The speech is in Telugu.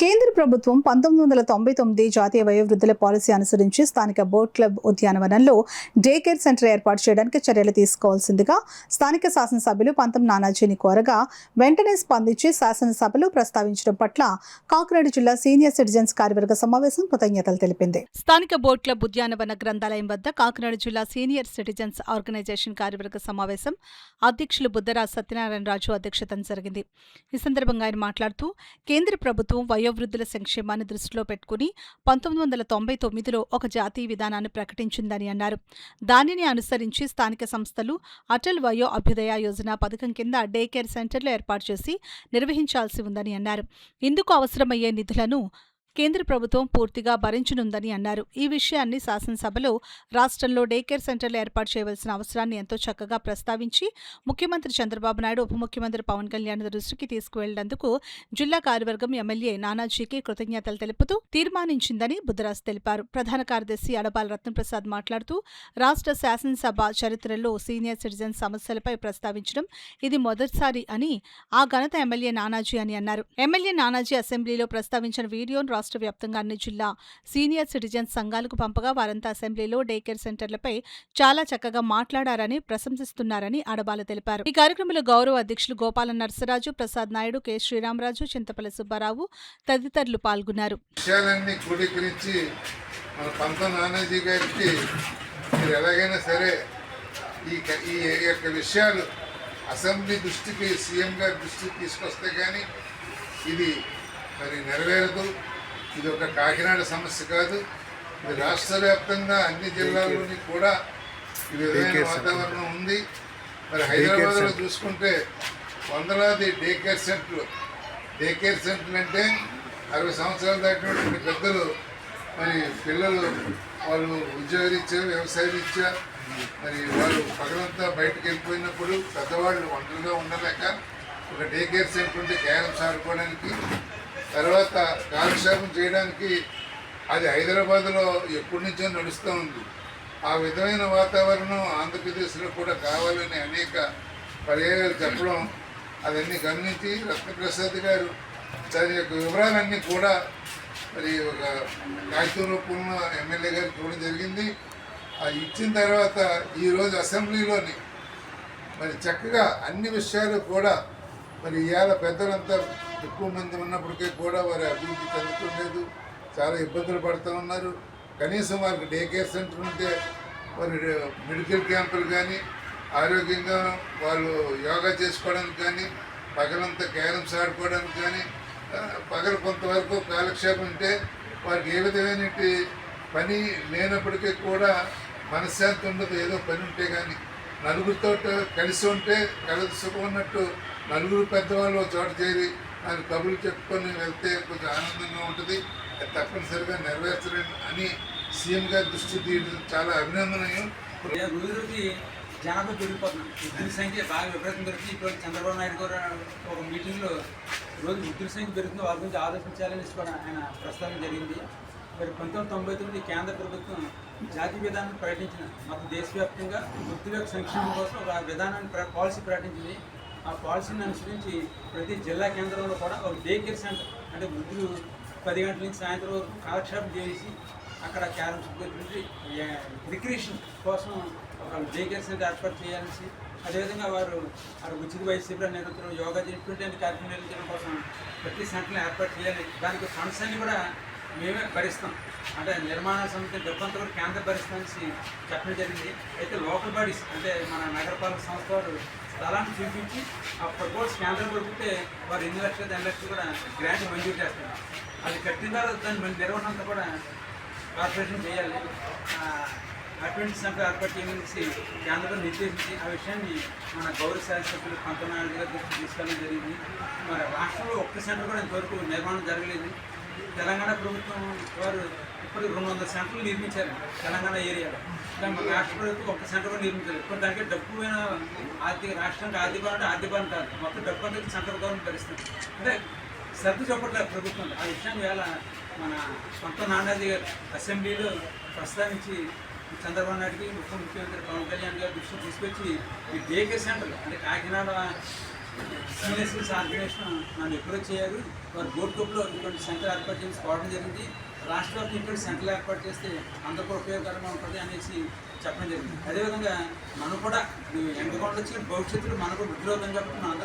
కేంద్ర ప్రభుత్వం 1999 జాతీయ వయోవృద్ధుల పాలసీ అనుసరించి స్థానిక బోట్ క్లబ్ ఉద్యానవనంలో డే కేర్ సెంటర్ ఏర్పాటు చేయడానికి చర్యలు తీసుకోవాల్సిందిగా స్థానిక శాసనసభ్యులు పంతం నానాజీని కోరగా వెంటనే స్పందించి శాసనసభలో ప్రస్తావించడం పట్ల కాకినాడ జిల్లా సీనియర్ సిటిజన్స్ కార్యవర్గ సమావేశం కృతజ్ఞతలు తెలిపింది. స్థానిక బోట్ క్లబ్ ఉద్యానవన గ్రంథాలయం వద్ద కాకినాడ జిల్లా సీనియర్ సిటిజన్స్ ఆర్గనైజేషన్ కార్యవర్గ సమావేశం అధ్యక్షులు బుద్ధరాజ్ సత్యనారాయణరాజు అధ్యక్షతన జరిగింది. ఈ సందర్భంగా ఆయన మాట్లాడుతూ కేంద్ర ప్రభుత్వం వయోవృద్ధుల సంక్షేమాన్ని దృష్టిలో పెట్టుకుని 1999లో ఒక జాతీయ విధానాన్ని ప్రకటించిందని అన్నారు. దానిని అనుసరించి స్థానిక సంస్థలు అటల్ వయో అభ్యుదయ యోజన పథకం కింద డే కేర్ సెంటర్లు ఏర్పాటు చేసి నిర్వహించాల్సి ఉందని అన్నారు. ఇందుకు అవసరమయ్యే నిధులను కేంద్ర ప్రభుత్వం పూర్తిగా భరించనుందని అన్నారు. ఈ విషయాన్ని శాసనసభలో రాష్ట్రంలో డే కేర్ సెంటర్లు ఏర్పాటు చేయవలసిన అవసరాన్ని ఎంతో చక్కగా ప్రస్తావించి ముఖ్యమంత్రి చంద్రబాబు నాయుడు, ఉప ముఖ్యమంత్రి పవన్ కళ్యాణ్ దృష్టికి తీసుకువెళ్లేందుకు జిల్లా కార్యవర్గం ఎమ్మెల్యే నానాజీకి కృతజ్ఞతలు తెలుపుతూ తీర్మానించిందని బుద్ధరాజ్ తెలిపారు. ప్రధాన కార్యదర్శి అడపాల రత్నప్రసాద్ మాట్లాడుతూ రాష్ట్ర శాసనసభ చరిత్రలో సీనియర్ సిటిజన్ సమస్యలపై ప్రస్తావించడం ఇది మొదటిసారి అని ఆ ఘనత ఎమ్మెల్యే నానాజీ అని అన్నారు. ఎమ్మెల్యే నానాజీ అసెంబ్లీలో ప్రస్తావించిన వీడియోను రాష్ట్ర వ్యాప్తంగా అన్ని జిల్లా సీనియర్ సిటిజన్స్ సంఘాలకు పంపగా వారంతా అసెంబ్లీలో డే కేర్ సెంటర్లపై చాలా చక్కగా మాట్లాడారని ప్రశంసిస్తున్నారని అడబాల తెలిపారు. ఈ కార్యక్రమంలో గౌరవ అధ్యక్షులు గోపాల నర్సరాజు, ప్రసాద్ నాయుడు, కె శ్రీరామరాజు, చింతపల్లి సుబ్బారావు తదితరులు పాల్గొన్నారు. అసెంబ్లీ దృష్టికి, సీఎం గారి దృష్టికి తీసుకొస్తే కానీ ఇది మరి నెరవేరదు. ఇది ఒక కాకినాడ సమస్య కాదు, ఇది రాష్ట్ర వ్యాప్తంగా అన్ని జిల్లాల్లోని కూడా ఈ విధమైన వాతావరణం ఉంది. మరి హైదరాబాద్లో చూసుకుంటే వందలాది డే కేర్ సెంటర్లు అంటే 60 సంవత్సరాలు దాటినటువంటి పెద్దలు, మరి పిల్లలు వాళ్ళు ఉద్యోగరీత్యా, వ్యవసాయరీత్యా మరి వాళ్ళు పగలంతా బయటకు వెళ్ళిపోయినప్పుడు పెద్దవాళ్ళు ఒంటరిగా ఉండలేక ఒక డే కేర్ సెంటర్ ఉంటే క్యారమ్స్ ఆడుకోవడానికి, తర్వాత కాలక్షేపం చేయడానికి అది హైదరాబాద్లో ఎప్పటి నుంచో నడుస్తూ ఉంది. ఆ విధమైన వాతావరణం ఆంధ్రప్రదేశ్లో కూడా కావాలని అనేక పర్యాయాలు చెప్పడం, అవన్నీ గమనించి రత్నప్రసాద్ గారు దాని యొక్క వివరాలన్నీ కూడా మరి ఒక కాగితం రూపంలో ఎమ్మెల్యే గారికి ఇవ్వడం జరిగింది. అది ఇచ్చిన తర్వాత ఈరోజు అసెంబ్లీలోని మరి చక్కగా అన్ని విషయాలు కూడా మరి ఇవాళ పెద్దలంతా ఎక్కువ మంది ఉన్నప్పటికీ కూడా వారి అభివృద్ధి చెందుతుండలేదు, చాలా ఇబ్బందులు పడుతూ ఉన్నారు. కనీసం వారికి డే కేర్ సెంటర్ ఉంటే మరి మెడికల్ క్యాంపులు కానీ, ఆరోగ్యంగా వాళ్ళు యోగా చేసుకోవడానికి కానీ, పగలంతా క్యారమ్స్ ఆడుకోవడానికి కానీ, పగలు కొంతవరకు కాలక్షేపం ఉంటే వారికి ఏ విధమైన పని లేనప్పటికీ కూడా మనశ్శాంతి ఉండదు. ఏదో పని ఉంటే కానీ నలుగురితో కలిసి ఉంటే కలదు సుఖం ఉన్నట్టు నలుగురు పెద్దవాళ్ళు చోట చేరి దాని కబుర్లు చెప్పుకొని వెళ్తే కొంచెం ఆనందంగా ఉంటుంది. అది తప్పనిసరిగా నెరవేర్చలేని అని సీఎం గారి దృష్టి తీయడం చాలా అభినందనీయం. రోజుకి జనాభా పెరిగిపోతున్నాం, వృద్ధుల సంఖ్య బాగా విపరీతం పెరుగుతుంది. ఇప్పుడు చంద్రబాబు నాయుడు గారు ఒక మీటింగ్లో రోజు వృద్ధుల సంఖ్య పెరుగుతుంది, వారి గురించి ఆలోచించాలని కూడా ఆయన ప్రస్తావన జరిగింది. మరి 1999 కేంద్ర ప్రభుత్వం జాతీయ విధానాన్ని ప్రకటించిన మొత్తం దేశవ్యాప్తంగా వృద్ధుల యొక్క సంక్షేమం కోసం ఒక విధానాన్ని పాలసీ ప్రకటించింది. ఆ పాలసీని అనుసరించి ప్రతి జిల్లా కేంద్రంలో కూడా ఒక డే కేర్ సెంటర్, అంటే వృద్ధులు 10 గంటల నుంచి సాయంత్రం వరకు కాలక్షేపం చేసి అక్కడ క్యారమ్స్ రిక్రియేషన్ కోసం ఒక డే కేర్ సెంటర్ ఏర్పాటు చేయాల్సి, అదేవిధంగా వారు ఉచిత వైద్య శిబిరాలు నిర్వహించడం, యోగా చేయించడం కార్యక్రమం నిర్వహించడం కోసం ప్రతి సెంటర్ని ఏర్పాటు చేయాలి. దానికి ఫండ్స్ అన్ని కూడా మేమే భరిస్తాం, అంటే నిర్మాణ సంస్థ డబ్బంతా కూడా కేంద్ర భరిస్తామని చెప్పడం జరిగింది. అయితే లోకల్ బాడీస్, అంటే మన నగరపాలక సంస్థ వారు స్థలాన్ని చూపించి ఆ ప్రపోజ్ కేంద్రం పడిపోతే వారు 8 లక్షలు 10 లక్షలు కూడా గ్రాంట్ మంజూరు చేస్తారు. అది కట్టిన తర్వాత దాన్ని మన నిర్వహణ అంతా కూడా కార్పొరేషన్ చేయాలి. అటువంటి సెంటర్ ఏర్పాటు చేయమనేసి కేంద్రం నిర్దేశించి ఆ విషయాన్ని మన గౌరవ శాసనసభ్యులు పంతం నాయుడు గారి దృష్టికి తీసుకెళ్ళడం జరిగింది. మరి రాష్ట్రంలో ఒక్క సెంటర్ కూడా ఇంతవరకు నిర్మాణం జరగలేదు. తెలంగాణ ప్రభుత్వం వారు ఇప్పుడు 200 సెంటర్లు నిర్మించారు తెలంగాణ ఏరియాలో. మన రాష్ట్ర ప్రభుత్వం ఒక్క సెంటర్ కూడా నిర్మించారు. ఇప్పుడు దానికి డబ్బు రాష్ట్రానికి ఆర్థిక కాదు, మొత్తం డబ్బు అనేది సెంట్రల్ గవర్నమెంట్ భరిస్తుంది. అంటే శ్రద్ధ చూపట్లేదు ప్రభుత్వం. ఆ విషయాన్ని వేళ మన పంతం నానాజీ గారు అసెంబ్లీలో ప్రస్తావించి చంద్రబాబు నాయుడికి, ఉప ముఖ్యమంత్రి పవన్ కళ్యాణ్ గారి దృష్టికి తీసుకొచ్చి ఈ డే కేర్ సెంటర్లు, అంటే కాకినాడ సీనియర్స్ ఆర్గనైజేషన్ నన్ను అప్రోచ్ చేయారు. వారు బోట్ క్లబ్లో ఇటువంటి సెంటర్ ఏర్పాటు చేసి పోవడం జరిగింది. రాష్ట్ర వ్యాప్తంగా ఇటువంటి సెంటర్లు ఏర్పాటు చేస్తే అందరూ కూడా ఉపయోగకరంగా ఉంటుంది అనేసి చెప్పడం జరిగింది. అదేవిధంగా మనం కూడా ఎంతకొండ వచ్చి భవిష్యత్తులో మనకు వృద్ధిలోకం కాబట్టి మనం అందరూ